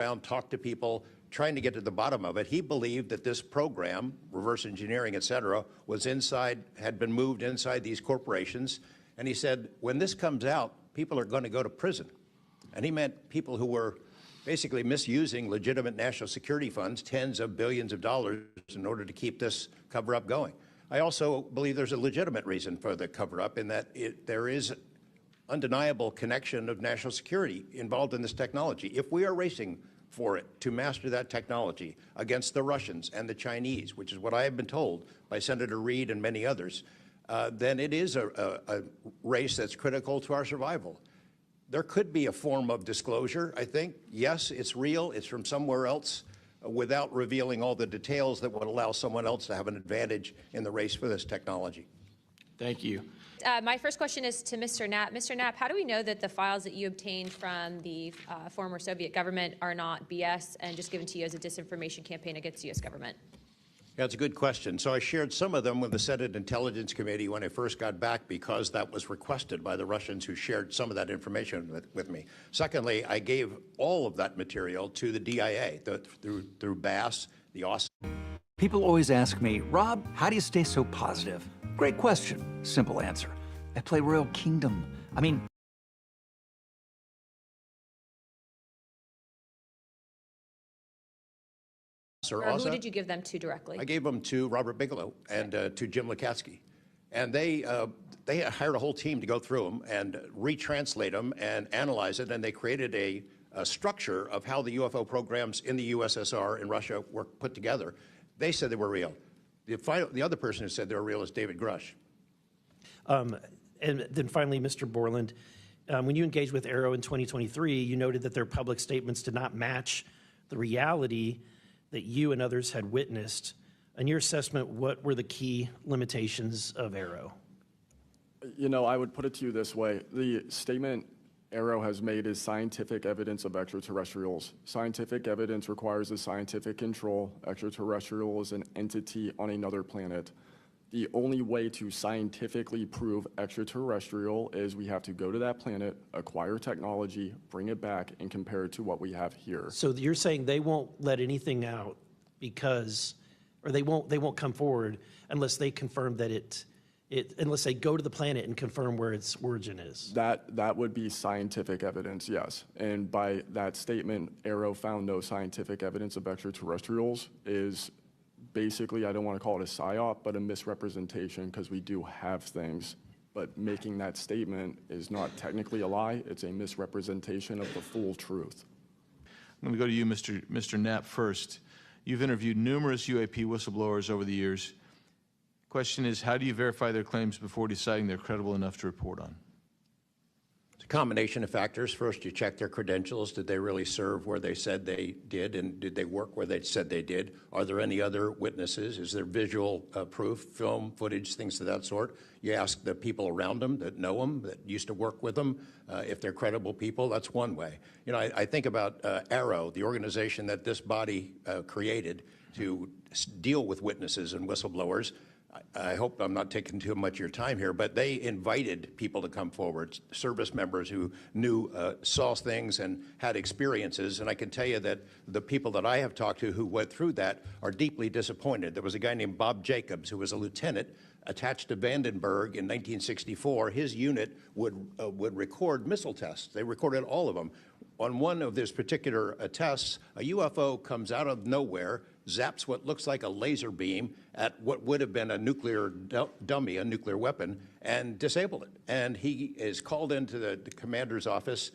around, talked to people, trying to get to the bottom of it. He believed that this program, reverse engineering, et cetera, was inside, had been moved inside these corporations. And he said, when this comes out, people are going to go to prison. And he meant people who were basically misusing legitimate national security funds, tens of billions of dollars, in order to keep this cover-up going. I also believe there's a legitimate reason for the cover-up in that there is undeniable connection of national security involved in this technology. If we are racing for it to master that technology against the Russians and the Chinese, which is what I have been told by Senator Reid and many others, then it is a race that's critical to our survival. There could be a form of disclosure, I think. Yes, it's real, it's from somewhere else, without revealing all the details that would allow someone else to have an advantage in the race for this technology. Thank you. My first question is to Mr. Knapp. Mr. Knapp, how do we know that the files that you obtained from the former Soviet government are not BS and just given to you as a disinformation campaign against the U.S. government? That's a good question. So I shared some of them with the Senate Intelligence Committee when I first got back because that was requested by the Russians, who shared some of that information with me. Secondly, I gave all of that material to the DIA through BASS, the Austin. People always ask me, Rob, how do you stay so positive? Great question. Simple answer. I play Royal Kingdom. I mean, Who did you give them to directly? I gave them to Robert Bigelow and to Jim Lukatsky. And they hired a whole team to go through them and retranslate them and analyze it. And they created a structure of how the UFO programs in the USSR and Russia were put together. They said they were real. The other person who said they were real is David Grush. And then finally, Mr. Borland, when you engaged with Arrow in 2023, you noted that their public statements did not match the reality that you and others had witnessed. In your assessment, what were the key limitations of Arrow? You know, I would put it to you this way. The statement Arrow has made is scientific evidence of extraterrestrials. Scientific evidence requires a scientific control. Extraterrestrial is an entity on another planet. The only way to scientifically prove extraterrestrial is we have to go to that planet, acquire technology, bring it back, and compare it to what we have here. So you're saying they won't let anything out because, or they won't come forward unless they confirm that unless they go to the planet and confirm where its origin is? That would be scientific evidence, yes. And by that statement, Arrow found no scientific evidence of extraterrestrials is basically, I don't want to call it a psyop, but a misrepresentation, because we do have things. But making that statement is not technically a lie. It's a misrepresentation of the full truth. I'm going to go to you, Mr. Knapp, first. You've interviewed numerous UAP whistleblowers over the years. Question is, how do you verify their claims before deciding they're credible enough to report on? It's a combination of factors. First, you check their credentials. Did they really serve where they said they did, and did they work where they said they did? Are there any other witnesses? Is there visual proof, film, footage, things of that sort? You ask the people around them that know them, that used to work with them, if they're credible people. That's one way. You know, I think about Arrow, the organization that this body created to deal with witnesses and whistleblowers. I hope I'm not taking too much of your time here, but they invited people to come forward, service members who saw things and had experiences. And I can tell you that the people that I have talked to who went through that are deeply disappointed. There was a guy named Bob Jacobs, who was a lieutenant attached to Vandenberg in 1964. His unit would record missile tests. They recorded all of them. On one of these particular tests, a UFO comes out of nowhere, zaps what looks like a laser beam at what would have been a nuclear dummy, a nuclear weapon, and disabled it. And he is called into the commander's office.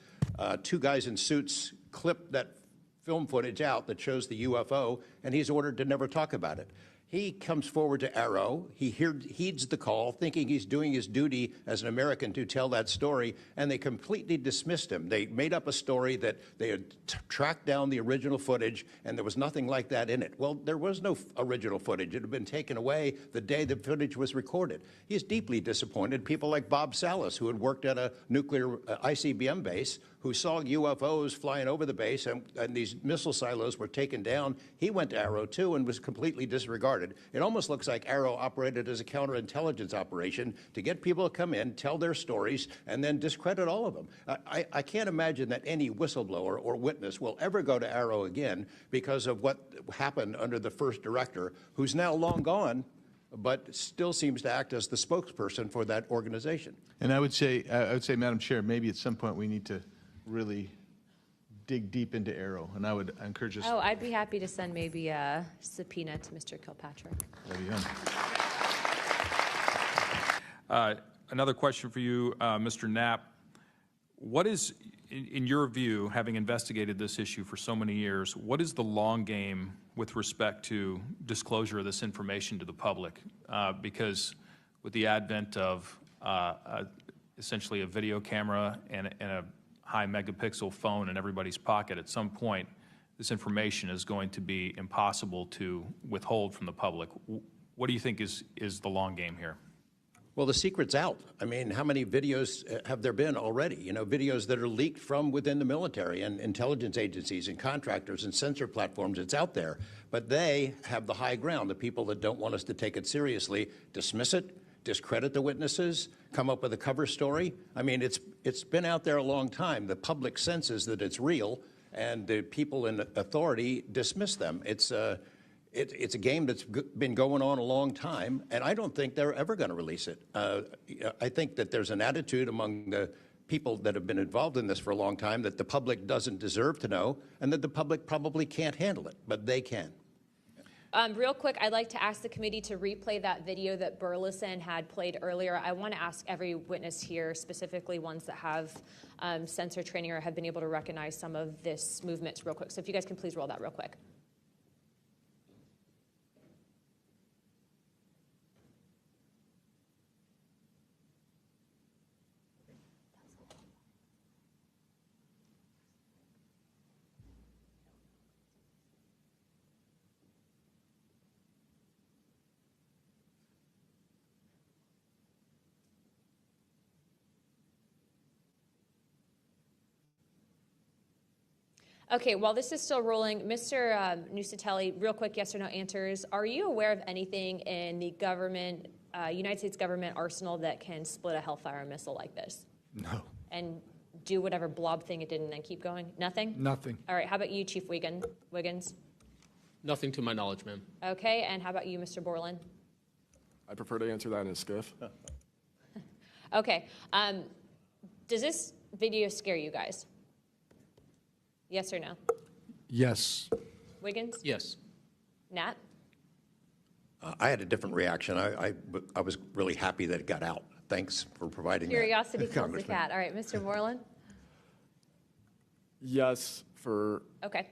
Two guys in suits clip that film footage out that shows the UFO, and he's ordered to never talk about it. He comes forward to Arrow. He heeds the call, thinking he's doing his duty as an American to tell that story, and they completely dismissed him. They made up a story that they had tracked down the original footage, and there was nothing like that in it. Well, there was no original footage. It had been taken away the day the footage was recorded. He's deeply disappointed. People like Bob Salas, who had worked at a nuclear ICBM base, who saw UFOs flying over the base, and these missile silos were taken down. He went to Arrow, too, and was completely disregarded. started. It almost looks like Arrow operated as a counterintelligence operation to get people to come in, tell their stories, and then discredit all of them. I can't imagine that any whistleblower or witness will ever go to Arrow again because of what happened under the first director, who's now long gone, but still seems to act as the spokesperson for that organization. And I would say, Madam Chair, maybe at some point we need to really dig deep into Arrow, and I would encourage us. Oh, I'd be happy to send maybe a subpoena to Mr. Kilpatrick. There you go. Another question for you, Mr. Knapp. What is, in your view, having investigated this issue for so many years, what is the long game with respect to disclosure of this information to the public? Because with the advent of essentially a video camera and a high megapixel phone in everybody's pocket, at some point, this information is going to be impossible to withhold from the public. What do you think is the long game here? Well, the secret's out. I mean, how many videos have there been already? You know, videos that are leaked from within the military and intelligence agencies and contractors and censor platforms. It's out there. But they have the high ground. The people that don't want us to take it seriously dismiss it, discredit the witnesses, come up with a cover story. I mean, it's been out there a long time. The public senses that it's real, and the people in authority dismiss them. It's a game that's been going on a long time, and I don't think they're ever going to release it. I think that there's an attitude among the people that have been involved in this for a long time that the public doesn't deserve to know, and that the public probably can't handle it, but they can. Real quick, I'd like to ask the committee to replay that video that Burleson had played earlier. I want to ask every witness here, specifically ones that have censor training or have been able to recognize some of this movement real quick. So if you guys can please roll that real quick. Okay, while this is still rolling, Mr. Nusatelli, real quick yes or no answers. Are you aware of anything in the government, United States government arsenal that can split a Hellfire missile like this? No. And do whatever blob thing it did and then keep going? Nothing? Nothing. All right, how about you, Chief Wiggins? Nothing to my knowledge, ma'am. Okay, and how about you, Mr. Borland? I prefer to answer that in a skiff. Okay, does this video scare you guys? Yes or no? Yes. Wiggins? Yes. Nat? I had a different reaction. I was really happy that it got out. Thanks for providing Curiosity that, kills the Congressman. cat. All right, Mr. Borland? Yes, for Okay.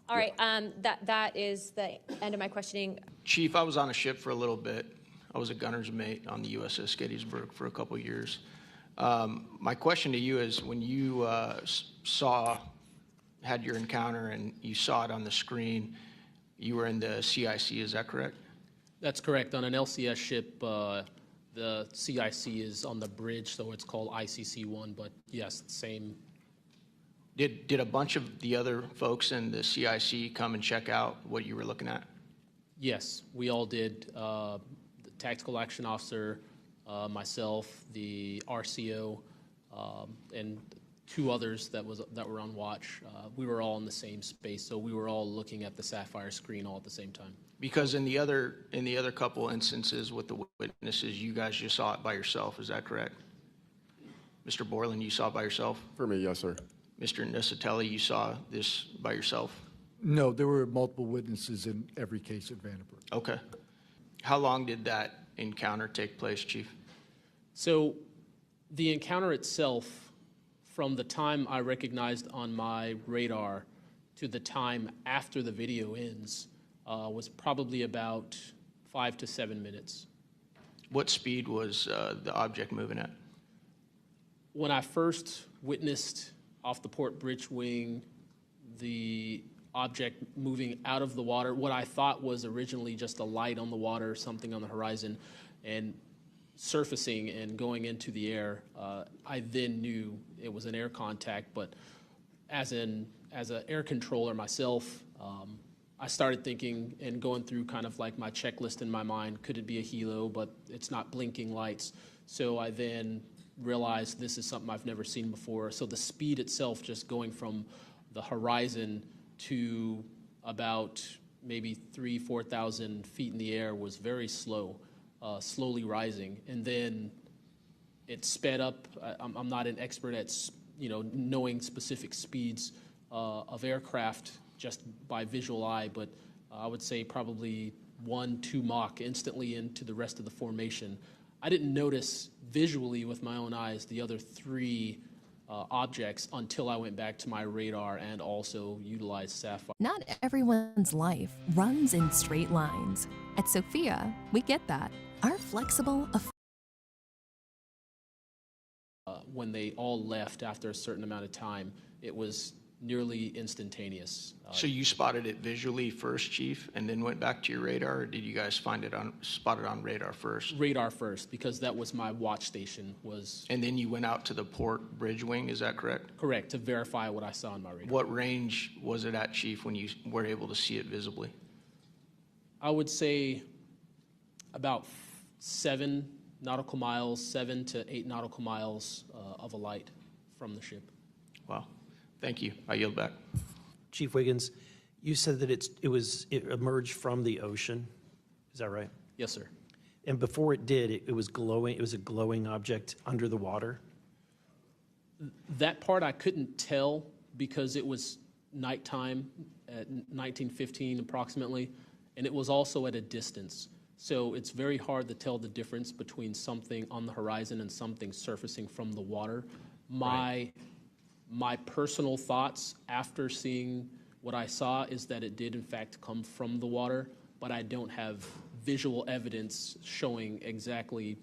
All right, that is the end of my questioning. Chief, I was on a ship for a little bit. I was a gunner's mate on the USS Gettysburg for a couple years. My question to you is, when you had your encounter and you saw it on the screen, you were in the CIC, is that correct? That's correct. On an LCS ship, the CIC is on the bridge, so it's called ICC-1, but yes, same. Did a bunch of the other folks in the CIC come and check out what you were looking at? Yes, we all did. The tactical action officer, myself, the RCO, and two others that were on watch. We were all in the same space, so we were all looking at the Sapphire screen all at the same time. Because in the other couple instances with the witnesses, you guys just saw it by yourself, is that correct? Mr. Borland, you saw it by yourself? For me, yes, sir. Mr. Nusatelli, you saw this by yourself? No, there were multiple witnesses in every case at Vandenberg. Okay. How long did that encounter take place, Chief? So the encounter itself, from the time I recognized on my radar to the time after the video ends, was probably about 5 to 7 minutes. What speed was the object moving at? When I first witnessed off the port bridge wing the object moving out of the water, what I thought was originally just a light on the water, something on the horizon, and surfacing and going into the air, I then knew it was an air contact. But as an air controller myself, I started thinking and going through kind of like my checklist in my mind. Could it be a helo, but it's not blinking lights? So I then realized this is something I've never seen before. So the speed itself, just going from the horizon to about maybe 4,000 feet in the air, was very slow, slowly rising. And then it sped up. I'm not an expert at knowing specific speeds of aircraft just by visual eye, but I would say probably 1-2 Mach instantly into the rest of the formation. I didn't notice visually with my own eyes the other 3 objects until I went back to my radar and also utilized Sapphire. Not everyone's life runs in straight lines. At Sophia, we get that. Our flexible, When they all left after a certain amount of time, it was nearly instantaneous. So you spotted it visually first, Chief, and then went back to your radar, or did you guys spot it on radar first? Radar first, because that was my watch station. And then you went out to the port bridge wing, is that correct? Correct, to verify what I saw on my radar. What range was it at, Chief, when you were able to see it visibly? I would say about 7 nautical miles, 7 to 8 nautical miles of a light from the ship. Wow. Thank you. I yield back. Chief Wiggins, you said that it emerged from the ocean. Is that right? Yes, sir. And before it did, it was glowing. It was a glowing object under the water. That part I couldn't tell because it was nighttime at 1915 approximately, and it was also at a distance. So it's very hard to tell the difference between something on the horizon and something surfacing from the water. My personal thoughts after seeing what I saw is that it did in fact come from the water, but I don't have visual evidence showing exactly,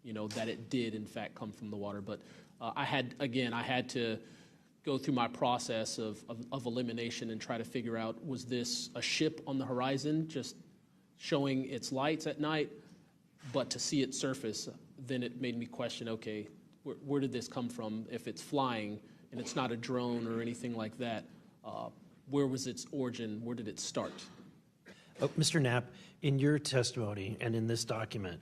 that it did in fact come from the water. But I had to go through my process of elimination and try to figure out, was this a ship on the horizon just showing its lights at night, but to see it surface, then it made me question, okay, where did this come from? If it's flying and it's not a drone or anything like that, where was its origin? Where did it start? Mr. Knapp, in your testimony and in this document,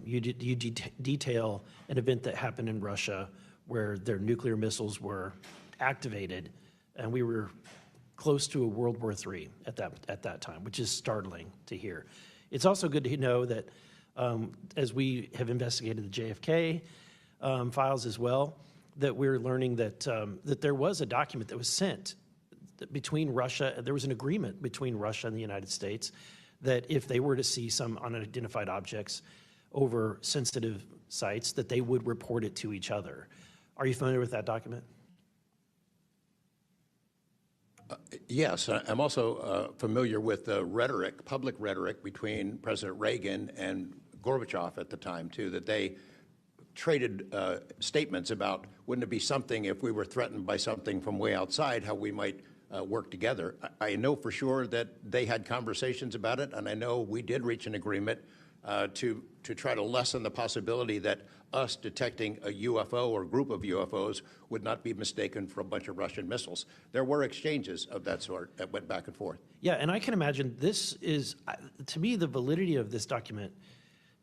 you detail an event that happened in Russia where their nuclear missiles were activated, and we were close to a World War III at that time, which is startling to hear. It's also good to know that as we have investigated the JFK files as well, that we're learning that there was a document that was sent between Russia. There was an agreement between Russia and the United States that if they were to see some unidentified objects over sensitive sites, that they would report it to each other. Are you familiar with that document? Yes, I'm also familiar with the rhetoric, public rhetoric between President Reagan and Gorbachev at the time, too, that they traded statements about, wouldn't it be something if we were threatened by something from way outside, how we might work together. I know for sure that they had conversations about it, and I know we did reach an agreement to try to lessen the possibility that us detecting a UFO or group of UFOs would not be mistaken for a bunch of Russian missiles. There were exchanges of that sort that went back and forth. Yeah, and I can imagine this is, to me, the validity of this document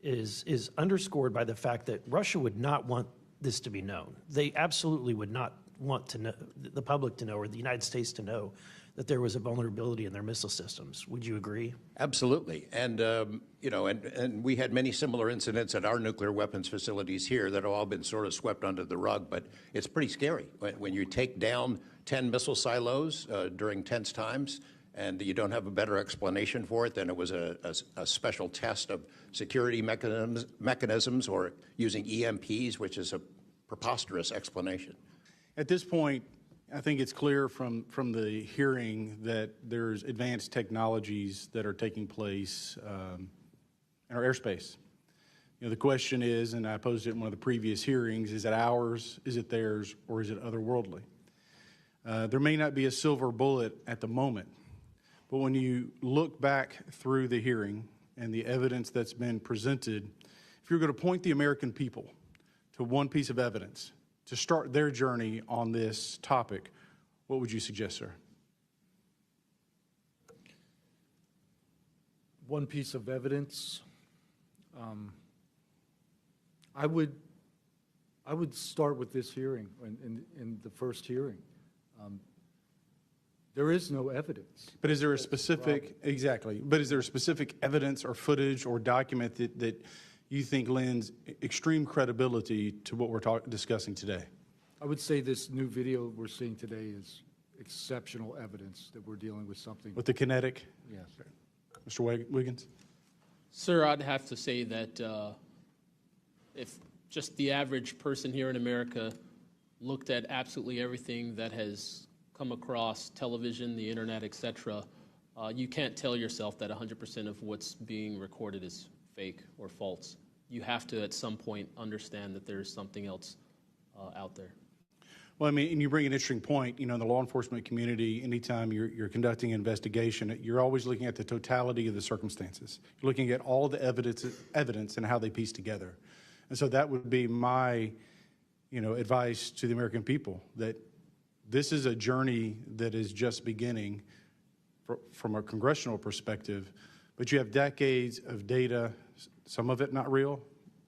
is underscored by the fact that Russia would not want this to be known. They absolutely would not want to know, the public to know, or the United States to know, that there was a vulnerability in their missile systems. Would you agree? Absolutely. And, and we had many similar incidents at our nuclear weapons facilities here that have all been sort of swept under the rug, but it's pretty scary when you take down 10 missile silos during tense times and you don't have a better explanation for it than it was a special test of security mechanisms or using EMPs, which is a preposterous explanation. At this point, I think it's clear from the hearing that there's advanced technologies that are taking place in our airspace. The question is, and I posed it in one of the previous hearings, is it ours, is it theirs, or is it otherworldly? There may not be a silver bullet at the moment, but when you look back through the hearing and the evidence that's been presented, if you're going to point the American people to one piece of evidence to start their journey on this topic, what would you suggest, sir? one piece of evidence, I would start with this hearing, in the first hearing. There is no evidence. But is there a specific, exactly, but is there a specific evidence or footage or document that you think lends extreme credibility to what we're discussing today? I would say this new video we're seeing today is exceptional evidence that we're dealing with something. With the kinetic? Yes. Mr. Wiggins? Sir, I'd have to say that if just the average person here in America looked at absolutely everything that has come across television, the internet, etc., you can't tell yourself that 100% of what's being recorded is fake or false. You have to, at some point, understand that there's something else out there. Well, I mean, and you bring an interesting point. You know, in the law enforcement community, anytime you're conducting an investigation, you're always looking at the totality of the circumstances. You're looking at all the evidence and how they piece together. And so that would be my, advice to the American people, that this is a journey that is just beginning from a congressional perspective, but you have decades of data, some of it not real,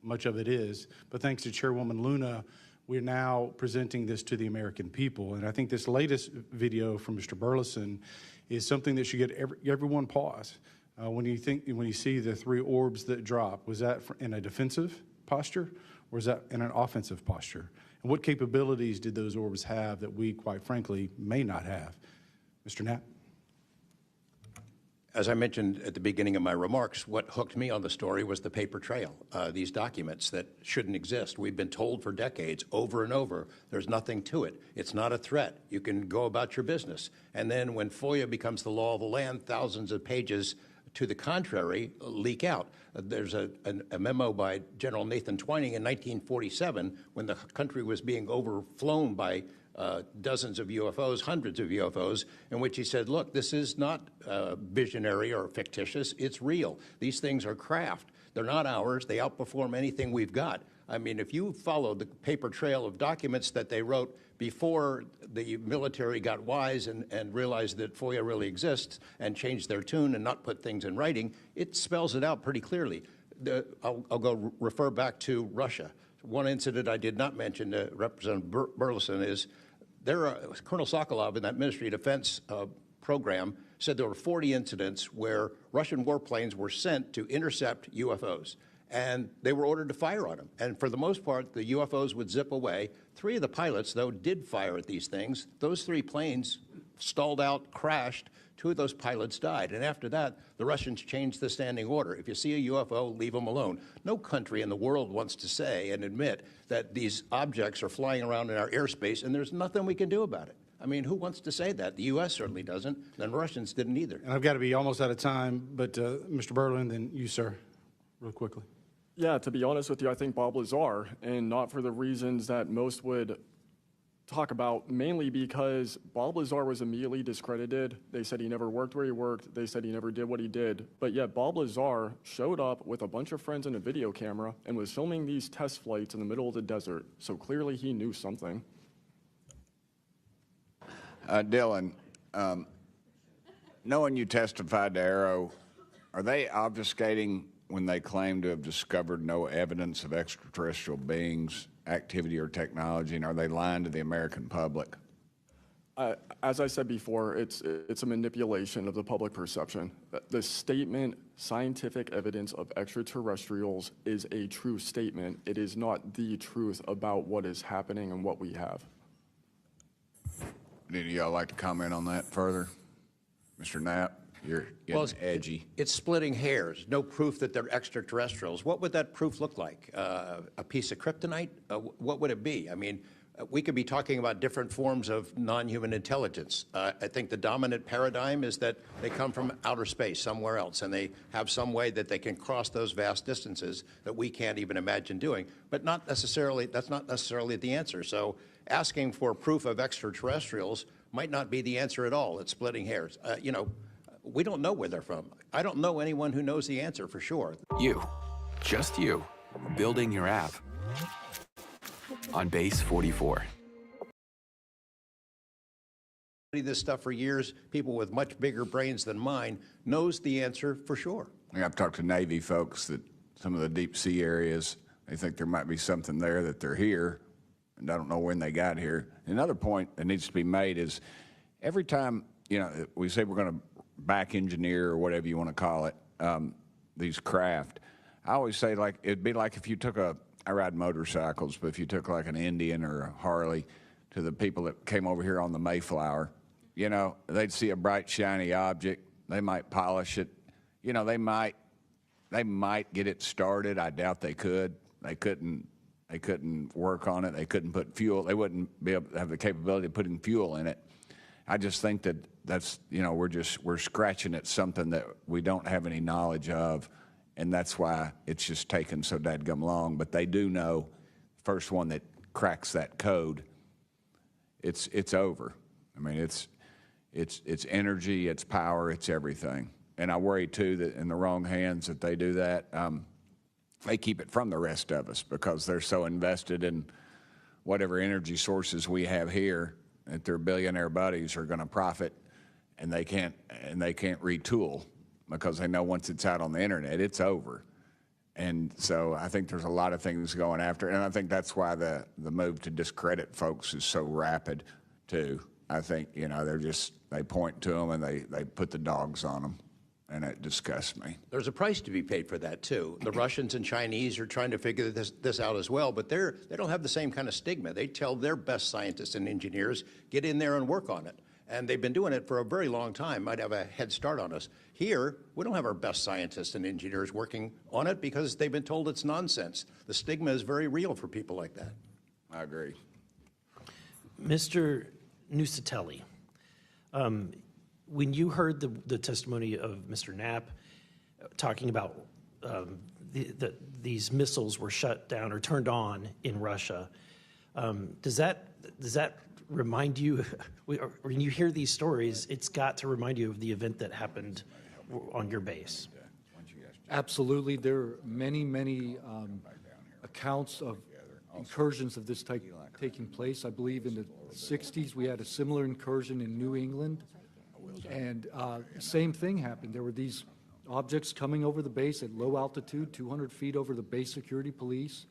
much of it is, but thanks to Chairwoman Luna, we're now presenting this to the American people. And I think this latest video from Mr. Burleson is something that should get everyone pause. When you see the 3 orbs that drop, was that in a defensive posture, or was that in an offensive posture? And what capabilities did those orbs have that we, quite frankly, may not have? Mr. Knapp? As I mentioned at the beginning of my remarks, what hooked me on the story was the paper trail, these documents that shouldn't exist. We've been told for decades, over and over, there's nothing to it. It's not a threat. You can go about your business. And then when FOIA becomes the law of the land, thousands of pages to the contrary leak out. There's a memo by General Nathan Twining in 1947 when the country was being overflown by dozens of UFOs, hundreds of UFOs, in which he said, look, this is not visionary or fictitious, it's real. These things are craft. They're not ours. They outperform anything we've got. I mean, if you follow the paper trail of documents that they wrote before the military got wise and realized that FOIA really exists and changed their tune and not put things in writing, it spells it out pretty clearly. I'll go refer back to Russia. One incident I did not mention to Representative Burleson is Colonel Sokolov in that Ministry of Defense program said there were 40 incidents where Russian warplanes were sent to intercept UFOs, and they were ordered to fire on them. And for the most part, the UFOs would zip away. 3 of the pilots, though, did fire at these things. Those 3 planes stalled out, crashed. 2 of those pilots died. And after that, the Russians changed the standing order. If you see a UFO, leave them alone. No country in the world wants to say and admit that these objects are flying around in our airspace and there's nothing we can do about it. I mean, who wants to say that? The U.S. certainly doesn't, and the Russians didn't either. And I've got to be almost out of time, but Mr. Berlin, then you, sir, real quickly. Yeah, to be honest with you, I think Bob Lazar, and not for the reasons that most would talk about, mainly because Bob Lazar was immediately discredited. They said he never worked where he worked. They said he never did what he did. But yet Bob Lazar showed up with a bunch of friends and a video camera and was filming these test flights in the middle of the desert. So clearly he knew something. Dylan, knowing you testified to Arrow, are they obfuscating when they claim to have discovered no evidence of extraterrestrial beings, activity, or technology, and are they lying to the American public? As I said before, it's a manipulation of the public perception. The statement, scientific evidence of extraterrestrials, is a true statement. It is not the truth about what is happening and what we have. Would any of y'all like to comment on that further? Mr. Knapp, you're getting edgy. It's splitting hairs. No proof that they're extraterrestrials. What would that proof look like? A piece of kryptonite? What would it be? I mean, we could be talking about different forms of non-human intelligence. I think the dominant paradigm is that they come from outer space, somewhere else, and they have some way that they can cross those vast distances that we can't even imagine doing. But not necessarily, that's not necessarily the answer. So asking for proof of extraterrestrials might not be the answer at all. It's splitting hairs. We don't know where they're from. I don't know anyone who knows the answer for sure. You, just you, building your app on Base 44. This stuff for years, people with much bigger brains than mine knows the answer for sure. I've talked to Navy folks that some of the deep sea areas, they think there might be something there that they're here, and I don't know when they got here. Another point that needs to be made is every time, we say we're going to back engineer or whatever you want to call it, these craft, I always say, like, it'd be like if you took I ride motorcycles, but if you took like an Indian or a Harley to the people that came over here on the Mayflower, they'd see a bright, shiny object. They might polish it. They might get it started. I doubt they could. They couldn't work on it. They couldn't put fuel. They wouldn't be able to have the capability of putting fuel in it. I just think that's we're scratching at something that we don't have any knowledge of, and that's why it's just taken so dadgum long. But they do know, first one that cracks that code, it's over. I mean, it's energy, it's power, it's everything. And I worry too that in the wrong hands that they do that, they keep it from the rest of us because they're so invested in whatever energy sources we have here that their billionaire buddies are going to profit, and they can't retool because they know once it's out on the internet, it's over. And so I think there's a lot of things going after it, and I think that's why the move to discredit folks is so rapid too. I think, they point to them and they put the dogs on them, and it disgusts me. There's a price to be paid for that too. The Russians and Chinese are trying to figure this out as well, but they don't have the same kind of stigma. They tell their best scientists and engineers, get in there and work on it. And they've been doing it for a very long time, might have a head start on us. Here, we don't have our best scientists and engineers working on it because they've been told it's nonsense. The stigma is very real for people like that. I agree. Mr. Nusatelli, when you heard the testimony of Mr. Knapp talking about these missiles were shut down or turned on in Russia, does that remind you, when you hear these stories, it's got to remind you of the event that happened on your base? Absolutely. There are many accounts of incursions of this type taking place. I believe in the 60s we had a similar incursion in New England, and same thing happened. There were these objects coming over the base at low altitude, 200 feet over the base security police,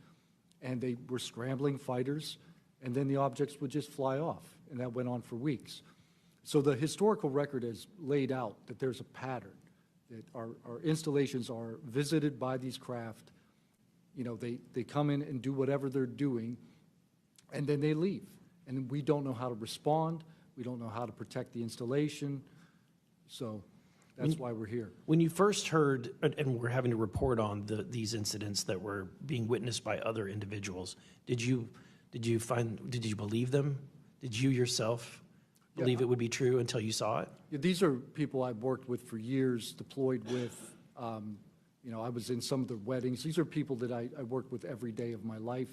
and they were scrambling fighters, and then the objects would just fly off, and that went on for weeks. So the historical record has laid out that there's a pattern, that our installations are visited by these craft. They come in and do whatever they're doing, and then they leave. And we don't know how to respond. We don't know how to protect the installation. So that's why we're here. When you first heard, and we're having to report on these incidents that were being witnessed by other individuals, did you believe them? Did you yourself believe it would be true until you saw it? Yeah, these are people I've worked with for years, deployed with. I was in some of their weddings. These are people that I worked with every day of my life.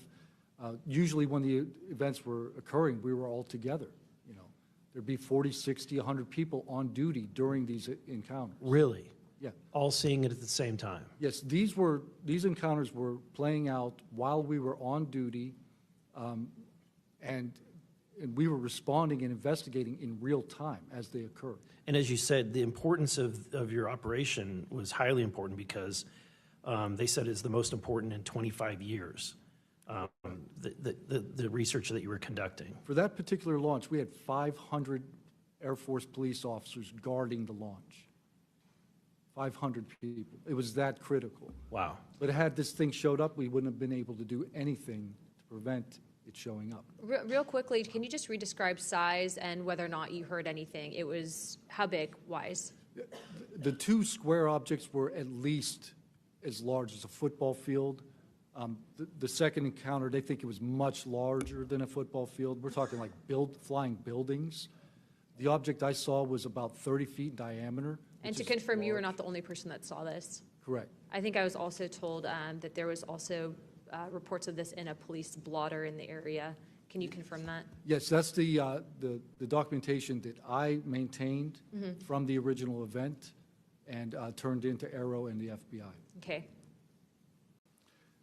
Usually when the events were occurring, we were all together. There'd be 40, 60, 100 people on duty during these encounters. Really? Yeah. All seeing it at the same time? Yes, these encounters were playing out while we were on duty, and we were responding and investigating in real time as they occurred. And as you said, the importance of your operation was highly important because they said it's the most important in 25 years, the research that you were conducting. For that particular launch, we had 500 Air Force police officers guarding the launch. 500 people. It was that critical. Wow. But had this thing showed up, we wouldn't have been able to do anything to prevent it showing up. Real quickly, can you just re-describe size and whether or not you heard anything? It was how big, wise? The two square objects were at least as large as a football field. The second encounter, they think it was much larger than a football field. We're talking like flying buildings. The object I saw was about 30 feet in diameter. And to confirm, you were not the only person that saw this. Correct. I think I was also told that there was also reports of this in a police blotter in the area. Can you confirm that? Yes, that's the documentation that I maintained from the original event and turned into Aero and the FBI. Okay.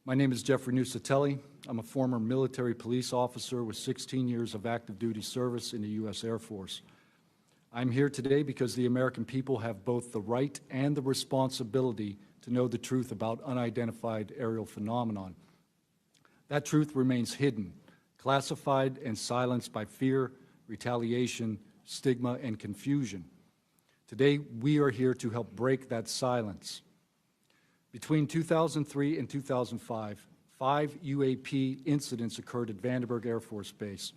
My name is Jeffrey Nusatelli. I'm a former military police officer with 16 years of active duty service in the U.S. Air Force. I'm here today because the American people have both the right and the responsibility to know the truth about unidentified aerial phenomenon. That truth remains hidden, classified and silenced by fear, retaliation, stigma, and confusion. Today, we are here to help break that silence. Between 2003 and 2005, 5 UAP incidents occurred at Vandenberg Air Force Base,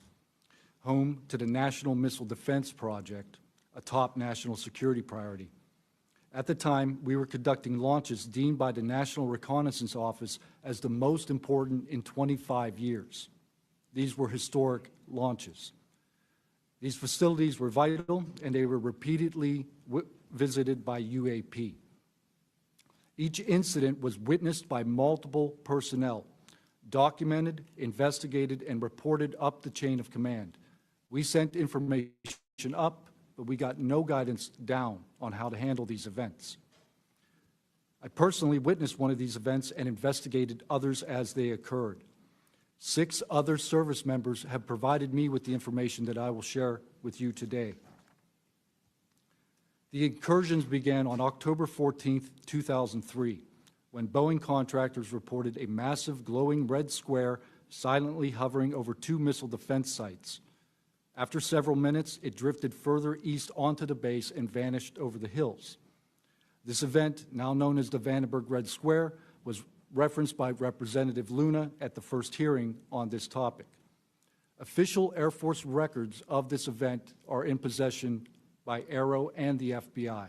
home to the National Missile Defense Project, a top national security priority. At the time, we were conducting launches deemed by the National Reconnaissance Office as the most important in 25 years. These were historic launches. These facilities were vital, and they were repeatedly visited by UAP. Each incident was witnessed by multiple personnel, documented, investigated, and reported up the chain of command. We sent information up, but we got no guidance down on how to handle these events. I personally witnessed one of these events and investigated others as they occurred. 6 other service members have provided me with the information that I will share with you today. The incursions began on October 14, 2003, when Boeing contractors reported a massive glowing red square silently hovering over 2 missile defense sites. After several minutes, it drifted further east onto the base and vanished over the hills. This event, now known as the Vandenberg Red Square, was referenced by Representative Luna at the first hearing on this topic. Official Air Force records of this event are in possession by Aero and the FBI.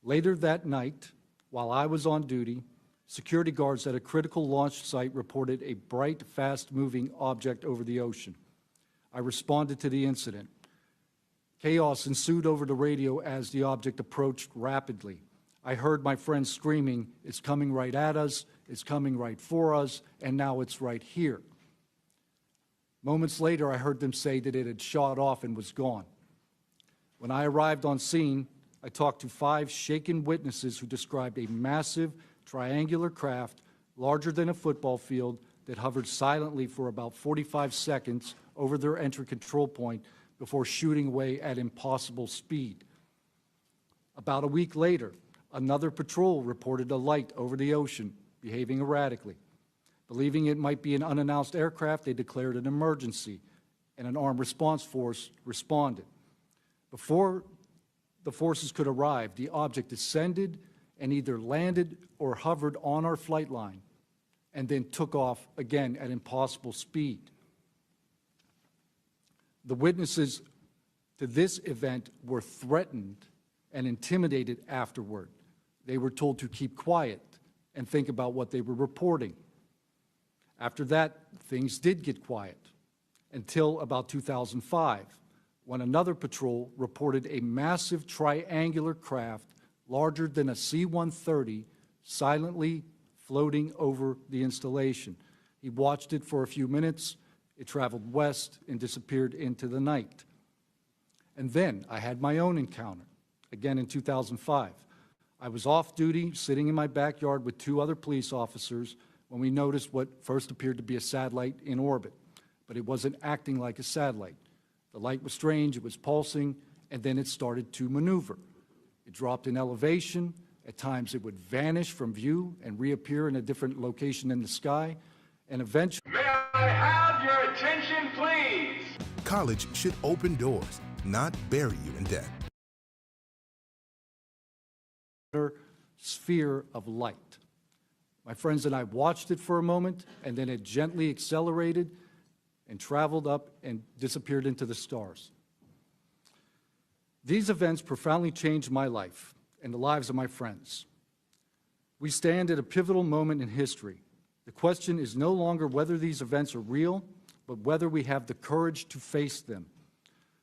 Later that night, while I was on duty, security guards at a critical launch site reported a bright, fast-moving object over the ocean. I responded to the incident. Chaos ensued over the radio as the object approached rapidly. I heard my friends screaming, "It's coming right at us, it's coming right for us, and now it's right here." Moments later, I heard them say that it had shot off and was gone. When I arrived on scene, I talked to 5 shaken witnesses who described a massive triangular craft larger than a football field that hovered silently for about 45 seconds over their entry control point before shooting away at impossible speed. About a week later, another patrol reported a light over the ocean behaving erratically. Believing it might be an unannounced aircraft, they declared an emergency, and an armed response force responded. Before the forces could arrive, the object descended and either landed or hovered on our flight line and then took off again at impossible speed. The witnesses to this event were threatened and intimidated afterward. They were told to keep quiet and think about what they were reporting. After that, things did get quiet until about 2005, when another patrol reported a massive triangular craft larger than a C-130 silently floating over the installation. He watched it for a few minutes. It traveled west and disappeared into the night. And then I had my own encounter, again in 2005. I was off duty, sitting in my backyard with 2 other police officers when we noticed what first appeared to be a satellite in orbit, but it wasn't acting like a satellite. The light was strange, it was pulsing, and then it started to maneuver. It dropped in elevation. At times it would vanish from view and reappear in a different location in the sky, and eventually... May I have your attention, please? College should open doors, not bury you in debt. Sphere of light. My friends and I watched it for a moment, and then it gently accelerated and traveled up and disappeared into the stars. These events profoundly changed my life and the lives of my friends. We stand at a pivotal moment in history. The question is no longer whether these events are real, but whether we have the courage to face them.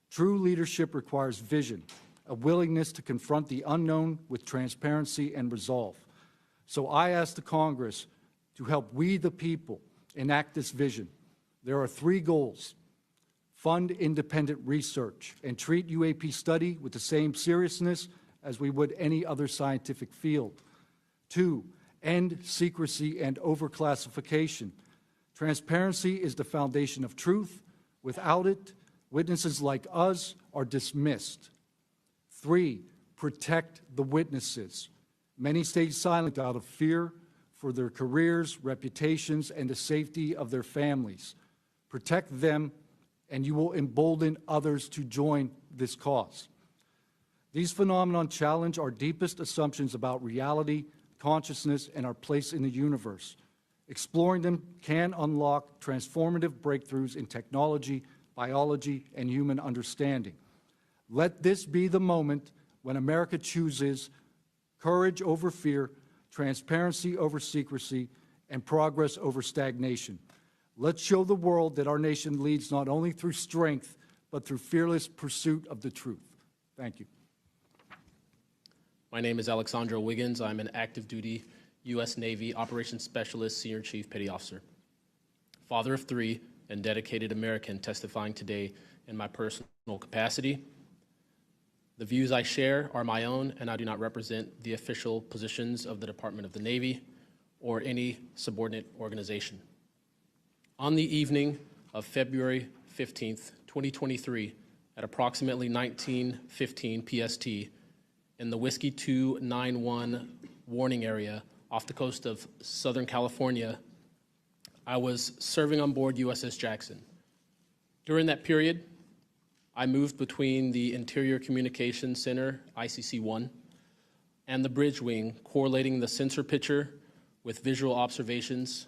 True leadership requires vision, a willingness to confront the unknown with transparency and resolve. So I ask the Congress to help we, the people, enact this vision. There are 3 goals. Fund independent research and treat UAP study with the same seriousness as we would any other scientific field. 2, end secrecy and overclassification. Transparency is the foundation of truth. Without it, witnesses like us are dismissed. 3, protect the witnesses. Many stayed silent out of fear for their careers, reputations, and the safety of their families. Protect them, and you will embolden others to join this cause. These phenomena challenge our deepest assumptions about reality, consciousness, and our place in the universe. Exploring them can unlock transformative breakthroughs in technology, biology, and human understanding. Let this be the moment when America chooses courage over fear, transparency over secrecy, and progress over stagnation. Let's show the world that our nation leads not only through strength, but through fearless pursuit of the truth. Thank you. My name is Alexandro Wiggins. I'm an active duty U.S. Navy Operations Specialist, Senior Chief Petty Officer, father of 3, and dedicated American testifying today in my personal capacity. The views I share are my own, and I do not represent the official positions of the Department of the Navy or any subordinate organization. On the evening of February 15th, 2023, at approximately 19:15 PST, in the Whiskey 291 warning area off the coast of Southern California, I was serving on board USS Jackson. During that period, I moved between the Interior Communications Center, ICC-1, and the bridge wing, correlating the sensor picture with visual observations,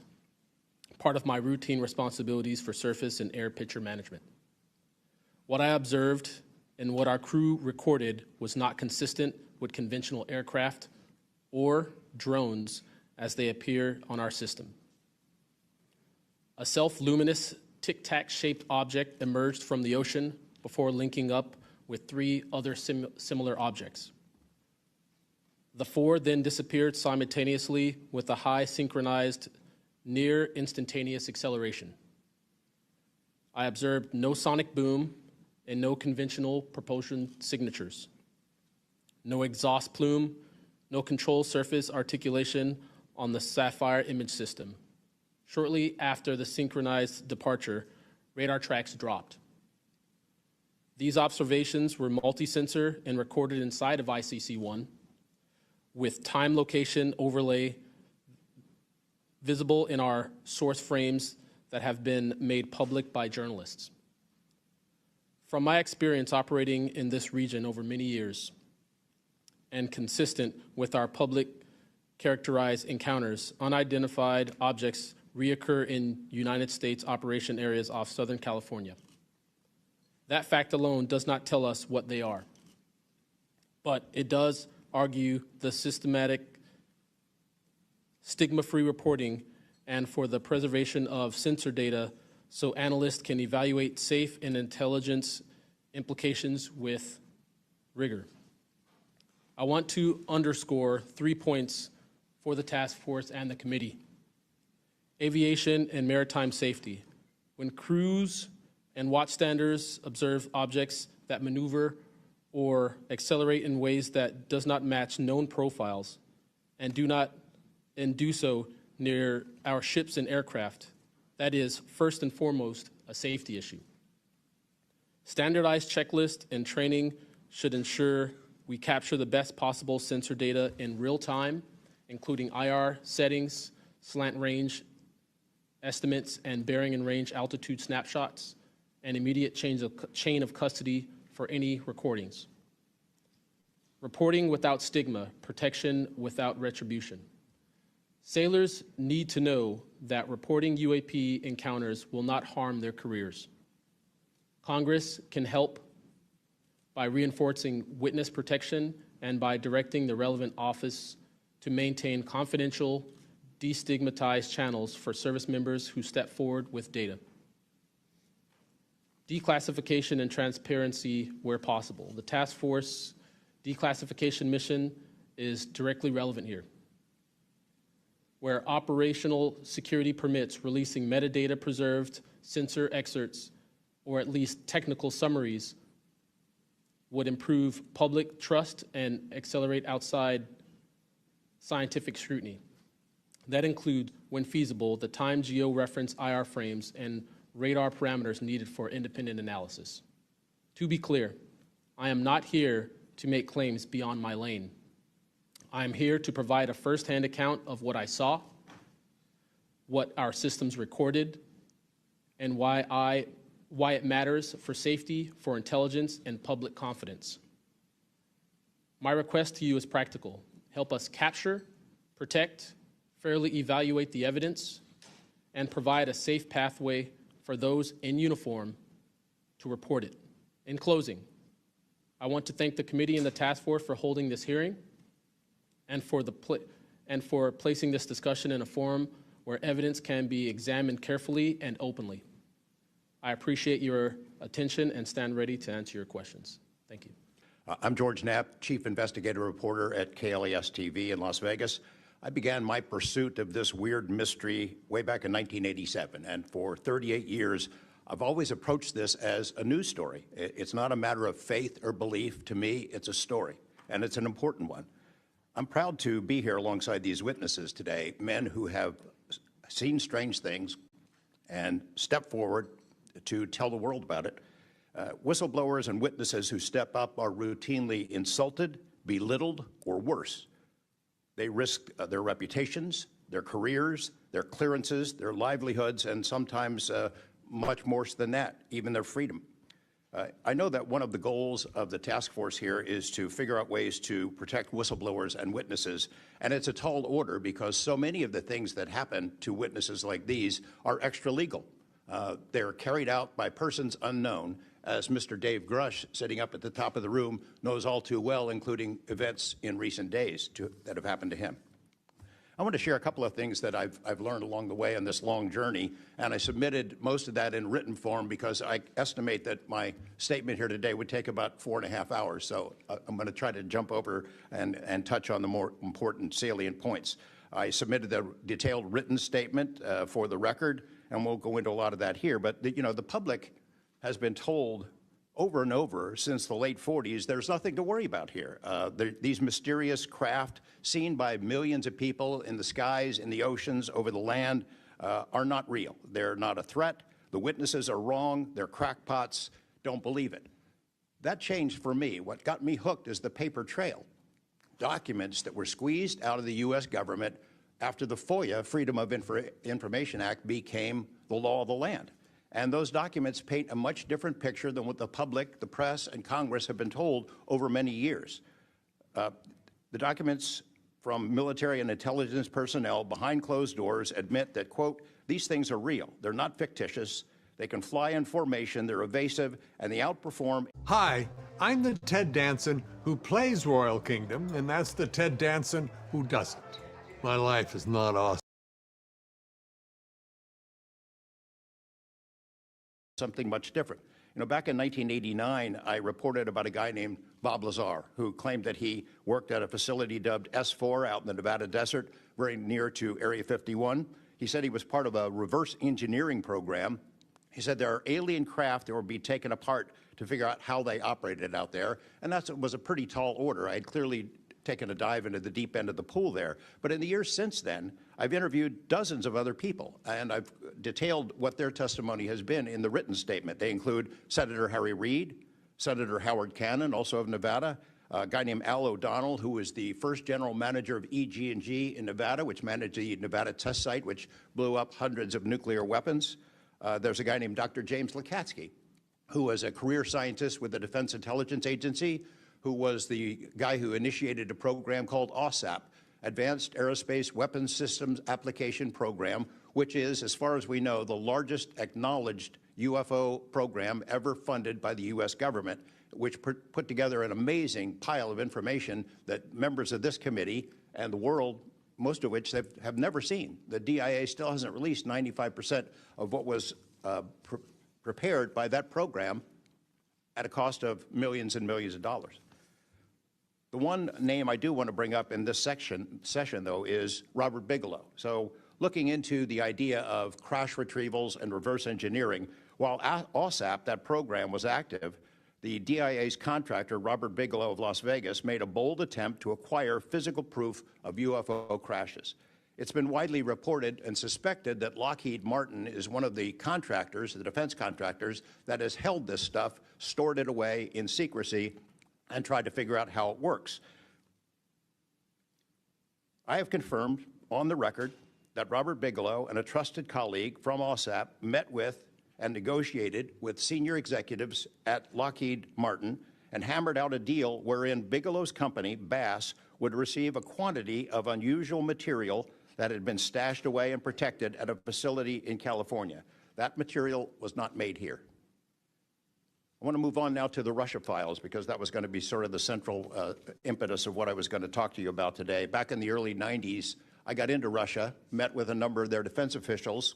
part of my routine responsibilities for surface and air picture management. What I observed and what our crew recorded was not consistent with conventional aircraft or drones as they appear on our system. A self-luminous tic-tac shaped object emerged from the ocean before linking up with 3 other similar objects. The 4 then disappeared simultaneously with a high synchronized, near instantaneous acceleration. I observed no sonic boom and no conventional propulsion signatures. No exhaust plume, no control surface articulation on the Sapphire image system. Shortly after the synchronized departure, radar tracks dropped. These observations were multi-sensor and recorded inside of ICC-1 with time location overlay visible in our source frames that have been made public by journalists. From my experience operating in this region over many years and consistent with our public characterized encounters, unidentified objects reoccur in United States operation areas off Southern California. That fact alone does not tell us what they are, but it does argue the systematic stigma-free reporting and for the preservation of sensor data so analysts can evaluate safe and intelligence implications with rigor. I want to underscore 3 points for the task force and the committee. Aviation and maritime safety. When crews and watchstanders observe objects that maneuver or accelerate in ways that does not match known profiles and do so near our ships and aircraft, that is first and foremost a safety issue. Standardized checklists and training should ensure we capture the best possible sensor data in real time, including IR settings, slant range estimates, and bearing and range altitude snapshots, and immediate chain of custody for any recordings. Reporting without stigma, protection without retribution. Sailors need to know that reporting UAP encounters will not harm their careers. Congress can help by reinforcing witness protection and by directing the relevant office to maintain confidential, destigmatized channels for service members who step forward with data. Declassification and transparency where possible. The task force declassification mission is directly relevant here. Where operational security permits releasing metadata preserved sensor excerpts or at least technical summaries would improve public trust and accelerate outside scientific scrutiny. That includes, when feasible, the time geo-reference IR frames and radar parameters needed for independent analysis. To be clear, I am not here to make claims beyond my lane. I'm here to provide a firsthand account of what I saw, what our systems recorded, and why it matters for safety, for intelligence, and public confidence. My request to you is practical. Help us capture, protect, fairly evaluate the evidence, and provide a safe pathway for those in uniform to report it. In closing, I want to thank the committee and the task force for holding this hearing and for placing this discussion in a forum where evidence can be examined carefully and openly. I appreciate your attention and stand ready to answer your questions. Thank you. I'm George Knapp, Chief Investigative Reporter at KLES TV in Las Vegas. I began my pursuit of this weird mystery way back in 1987, and for 38 years, I've always approached this as a news story. It's not a matter of faith or belief. To me, it's a story, and it's an important one. I'm proud to be here alongside these witnesses today, men who have seen strange things and stepped forward to tell the world about it. Whistleblowers and witnesses who step up are routinely insulted, belittled, or worse. They risk their reputations, their careers, their clearances, their livelihoods, and sometimes much more than that, even their freedom. I know that one of the goals of the task force here is to figure out ways to protect whistleblowers and witnesses, and it's a tall order because so many of the things that happen to witnesses like these are extra legal. They're carried out by persons unknown, as Mr. Dave Grush, sitting up at the top of the room, knows all too well, including events in recent days that have happened to him. I want to share a couple of things that I've learned along the way on this long journey, and I submitted most of that in written form because I estimate that my statement here today would take about 4.5 hours, so I'm going to try to jump over and touch on the more important salient points. I submitted the detailed written statement for the record, and we'll go into a lot of that here, but the public has been told over and over since the late 40s, there's nothing to worry about here. These mysterious craft seen by millions of people in the skies, in the oceans, over the land are not real. They're not a threat. The witnesses are wrong. They're crackpots. Don't believe it. That changed for me. What got me hooked is the paper trail. Documents that were squeezed out of the U.S. government after the FOIA, Freedom of Information Act, became the law of the land. And those documents paint a much different picture than what the public, the press, and Congress have been told over many years. The documents from military and intelligence personnel behind closed doors admit that, quote, these things are real. They're not fictitious. They can fly in formation. They're evasive, and they outperform. Hi, I'm the Ted Danson who plays Royal Kingdom, and that's the Ted Danson who doesn't. My life is not awesome. Something much different. Back in 1989, I reported about a guy named Bob Lazar, who claimed that he worked at a facility dubbed S4 out in the Nevada desert, very near to Area 51. He said he was part of a reverse engineering program. He said there are alien craft that would be taken apart to figure out how they operated out there, and that was a pretty tall order. I had clearly taken a dive into the deep end of the pool there. But in the years since then, I've interviewed dozens of other people, and I've detailed what their testimony has been in the written statement. They include Senator Harry Reid, Senator Howard Cannon, also of Nevada, a guy named Al O'Donnell, who was the first general manager of EG&G in Nevada, which managed the Nevada test site, which blew up hundreds of nuclear weapons. There's a guy named Dr. James Lakatsky, who was a career scientist with the Defense Intelligence Agency, who was the guy who initiated a program called AAWSAP, Advanced Aerospace Weapons Systems Application Program, which is, as far as we know, the largest acknowledged UFO program ever funded by the U.S. government, which put together an amazing pile of information that members of this committee and the world, most of which have never seen. The DIA still hasn't released 95% of what was prepared by that program at a cost of millions and millions of dollars. The one name I do want to bring up in this session, though, is Robert Bigelow. So looking into the idea of crash retrievals and reverse engineering, while AAWSAP, that program, was active, the DIA's contractor, Robert Bigelow of Las Vegas, made a bold attempt to acquire physical proof of UFO crashes. It's been widely reported and suspected that Lockheed Martin is one of the contractors, the defense contractors, that has held this stuff, stored it away in secrecy, and tried to figure out how it works. I have confirmed on the record that Robert Bigelow and a trusted colleague from OSAP met with and negotiated with senior executives at Lockheed Martin and hammered out a deal wherein Bigelow's company, Bass, would receive a quantity of unusual material that had been stashed away and protected at a facility in California. That material was not made here. I want to move on now to the Russia files, because that was going to be sort of the central impetus of what I was going to talk to you about today. Back in the early 90s, I got into Russia, met with a number of their defense officials,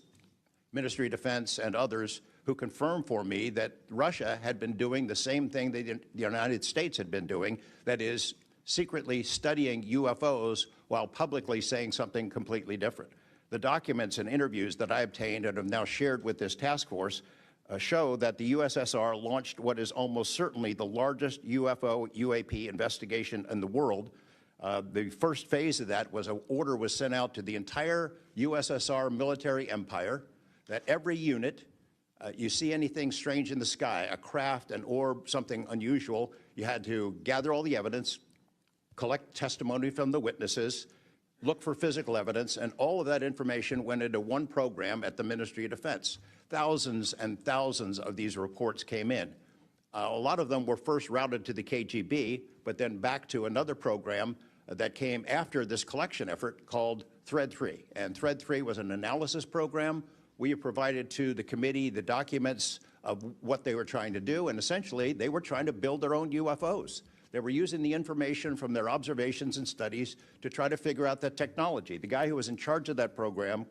Ministry of Defense and others, who confirmed for me that Russia had been doing the same thing the United States had been doing, that is, secretly studying UFOs while publicly saying something completely different. The documents and interviews that I obtained and have now shared with this task force show that the USSR launched what is almost certainly the largest UFO UAP investigation in the world. The first phase of that was an order was sent out to the entire USSR military empire that every unit, you see anything strange in the sky, a craft, an orb, something unusual, you had to gather all the evidence, collect testimony from the witnesses, look for physical evidence, and all of that information went into one program at the Ministry of Defense. Thousands and thousands of these reports came in. A lot of them were first routed to the KGB, but then back to another program that came after this collection effort called Thread 3. And Thread 3 was an analysis program. We have provided to the committee the documents of what they were trying to do, and essentially they were trying to build their own UFOs. They were using the information from their observations and studies to try to figure out that technology. The guy who was in charge of that program,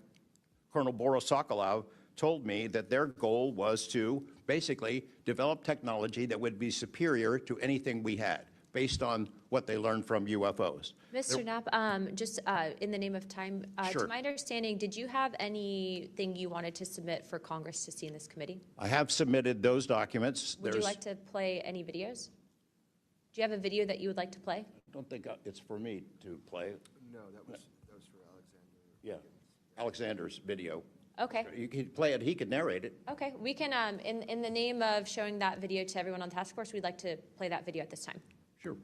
Colonel Boris Sokolov, told me that their goal was to basically develop technology that would be superior to anything we had, based on what they learned from UFOs. Mr. Knapp, just in the name of time, Sure. to my understanding, did you have anything you wanted to submit for Congress to see in this committee? I have submitted those documents. Would you like to play any videos? Do you have a video that you would like to play? I don't think it's for me to play. No, that was for Alexander. Yeah, Alexander's video. Okay. You could play it, he could narrate it. Okay, we can, in the name of showing that video to everyone on the task force, we'd like to play that video at this time. Sure.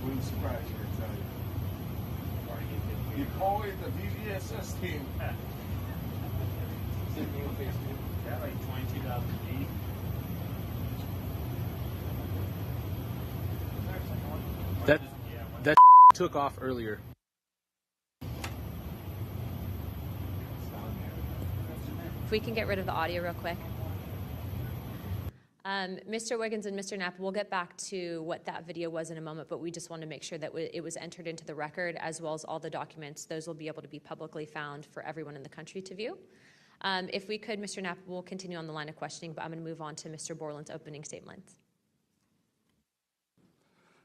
Wouldn't surprise you, I tell you. You call it the VVSS team. Yeah, like 22,008. That took off earlier. If we can get rid of the audio real quick. Mr. Wiggins and Mr. Knapp, we'll get back to what that video was in a moment, but we just want to make sure that it was entered into the record, as well as all the documents. Those will be able to be publicly found for everyone in the country to view. If we could, Mr. Knapp, we'll continue on the line of questioning, but I'm going to move on to Mr. Borland's opening statement.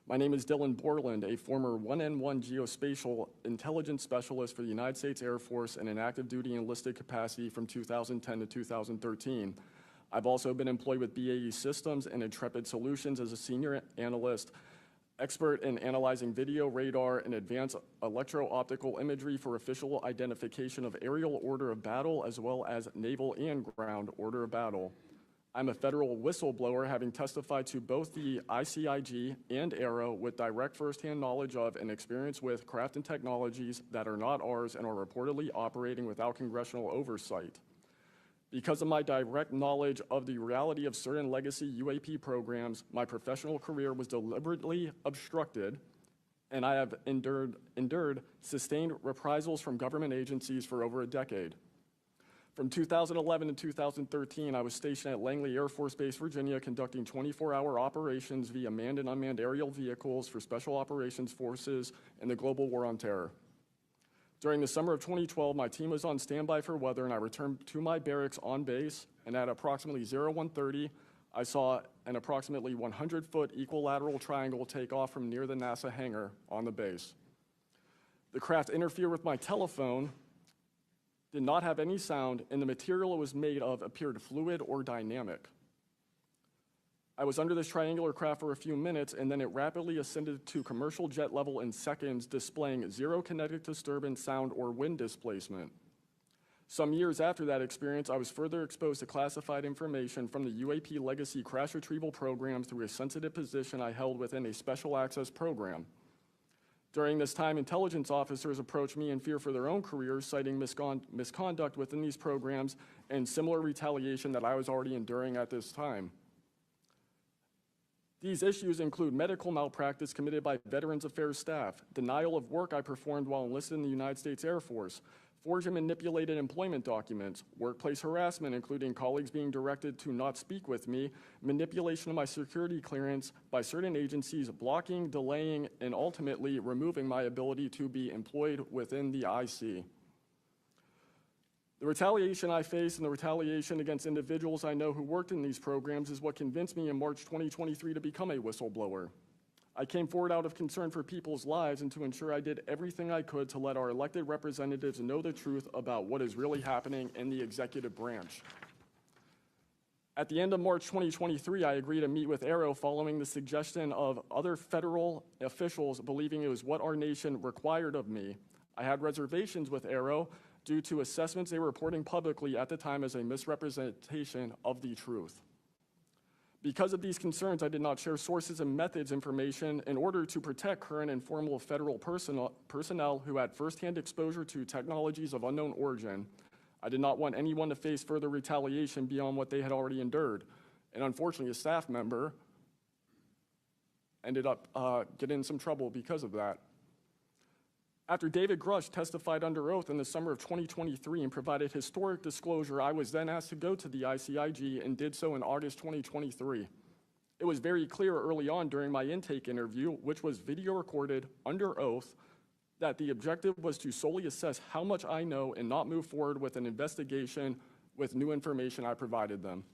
My name is Dylan Borland, a former 1N1 geospatial intelligence specialist for the United States Air Force in an active duty enlisted capacity from 2010 to 2013. I've also been employed with BAE Systems and Intrepid Solutions as a senior analyst, expert in analyzing video, radar, and advanced electro-optical imagery for official identification of aerial order of battle, as well as naval and ground order of battle. I'm a federal whistleblower, having testified to both the ICIG and ARROW with direct firsthand knowledge of and experience with craft and technologies that are not ours and are reportedly operating without congressional oversight. Because of my direct knowledge of the reality of certain legacy UAP programs, my professional career was deliberately obstructed, and I have endured sustained reprisals from government agencies for over a decade. From 2011 to 2013, I was stationed at Langley Air Force Base, Virginia, conducting 24-hour operations via manned and unmanned aerial vehicles for Special Operations Forces in the global war on terror. During the summer of 2012, my team was on standby for weather, and I returned to my barracks on base, and at approximately 0130, I saw an approximately 100-foot equilateral triangle take off from near the NASA hangar on the base. The craft interfered with my telephone, did not have any sound, and the material it was made of appeared fluid or dynamic. I was under this triangular craft for a few minutes, and then it rapidly ascended to commercial jet level in seconds, displaying zero kinetic disturbance, sound, or wind displacement. Some years after that experience, I was further exposed to classified information from the UAP legacy crash retrieval program through a sensitive position I held within a special access program. During this time, intelligence officers approached me in fear for their own careers, citing misconduct within these programs and similar retaliation that I was already enduring at this time. These issues include medical malpractice committed by Veterans Affairs staff, denial of work I performed while enlisted in the United States Air Force, forged and manipulated employment documents, workplace harassment, including colleagues being directed to not speak with me, manipulation of my security clearance by certain agencies, blocking, delaying, and ultimately removing my ability to be employed within the IC. The retaliation I face and the retaliation against individuals I know who worked in these programs is what convinced me in March 2023 to become a whistleblower. I came forward out of concern for people's lives and to ensure I did everything I could to let our elected representatives know the truth about what is really happening in the executive branch. At the end of March 2023, I agreed to meet with Arrow following the suggestion of other federal officials believing it was what our nation required of me. I had reservations with Arrow due to assessments they were reporting publicly at the time as a misrepresentation of the truth. Because of these concerns, I did not share sources and methods information in order to protect current and former federal personnel who had firsthand exposure to technologies of unknown origin. I did not want anyone to face further retaliation beyond what they had already endured. And unfortunately, a staff member ended up getting in some trouble because of that. After David Grush testified under oath in the summer of 2023 and provided historic disclosure, I was then asked to go to the ICIG and did so in August 2023. It was very clear early on during my intake interview, which was video recorded under oath, that the objective was to solely assess how much I know and not move forward with an investigation with new information I provided them.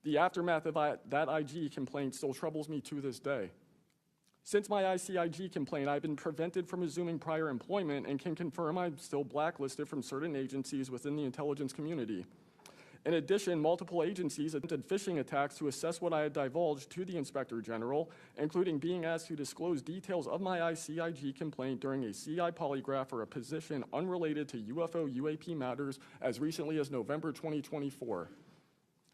The aftermath of that IG complaint still troubles me to this day. Since my ICIG complaint, I've been prevented from resuming prior employment and can confirm I'm still blacklisted from certain agencies within the intelligence community. In addition, multiple agencies attempted phishing attacks to assess what I had divulged to the Inspector General, including being asked to disclose details of my ICIG complaint during a CI polygraph for a position unrelated to UFO UAP matters as recently as November 2024.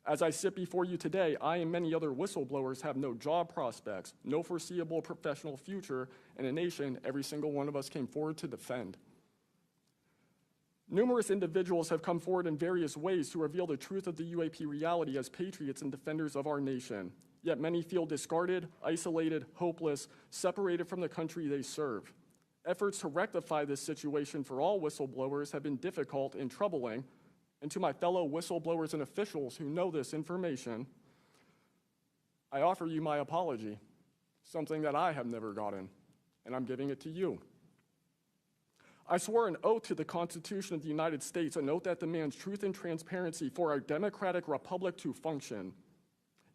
As I sit before you today, I and many other whistleblowers have no job prospects, no foreseeable professional future, and a nation every single one of us came forward to defend. Numerous individuals have come forward in various ways to reveal the truth of the UAP reality as patriots and defenders of our nation. Yet many feel discarded, isolated, hopeless, separated from the country they serve. Efforts to rectify this situation for all whistleblowers have been difficult and troubling. And to my fellow whistleblowers and officials who know this information, I offer you my apology, something that I have never gotten, and I'm giving it to you. I swore an oath to the Constitution of the United States, an oath that demands truth and transparency for our democratic republic to function.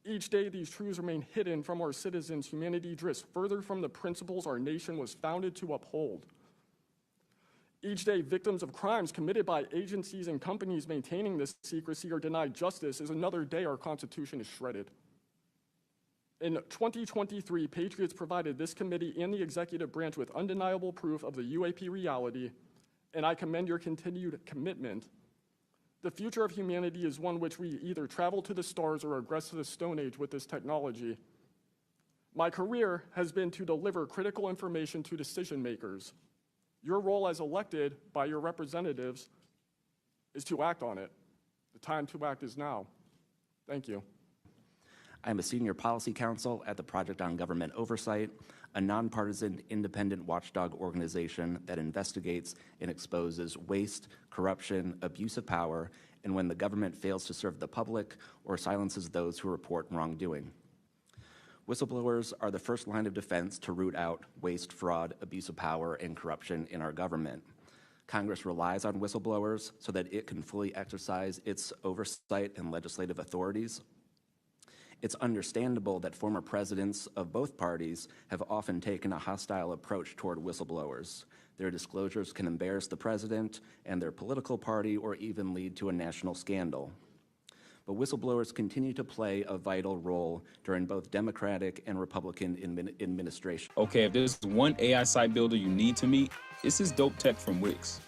Each day, these truths remain hidden from our citizens. Humanity drifts further from the principles our nation was founded to uphold. Each day, victims of crimes committed by agencies and companies maintaining this secrecy are denied justice as another day our Constitution is shredded. In 2023, Patriots provided this committee and the executive branch with undeniable proof of the UAP reality, and I commend your continued commitment. The future of humanity is one which we either travel to the stars or regress to the Stone Age with this technology. My career has been to deliver critical information to decision makers. Your role as elected by your representatives is to act on it. The time to act is now. Thank you. I'm a senior policy counsel at the Project on Government Oversight, a nonpartisan independent watchdog organization that investigates and exposes waste, corruption, abuse of power, and when the government fails to serve the public or silences those who report wrongdoing. Whistleblowers are the first line of defense to root out waste, fraud, abuse of power, and corruption in our government. Congress relies on whistleblowers so that it can fully exercise its oversight and legislative authorities. It's understandable that former presidents of both parties have often taken a hostile approach toward whistleblowers. Their disclosures can embarrass the president and their political party or even lead to a national scandal. but whistleblowers continue to play a vital role during both Democratic and Republican administration. Okay, if there's one AI site builder you need to meet, it's this dope tech from Wix.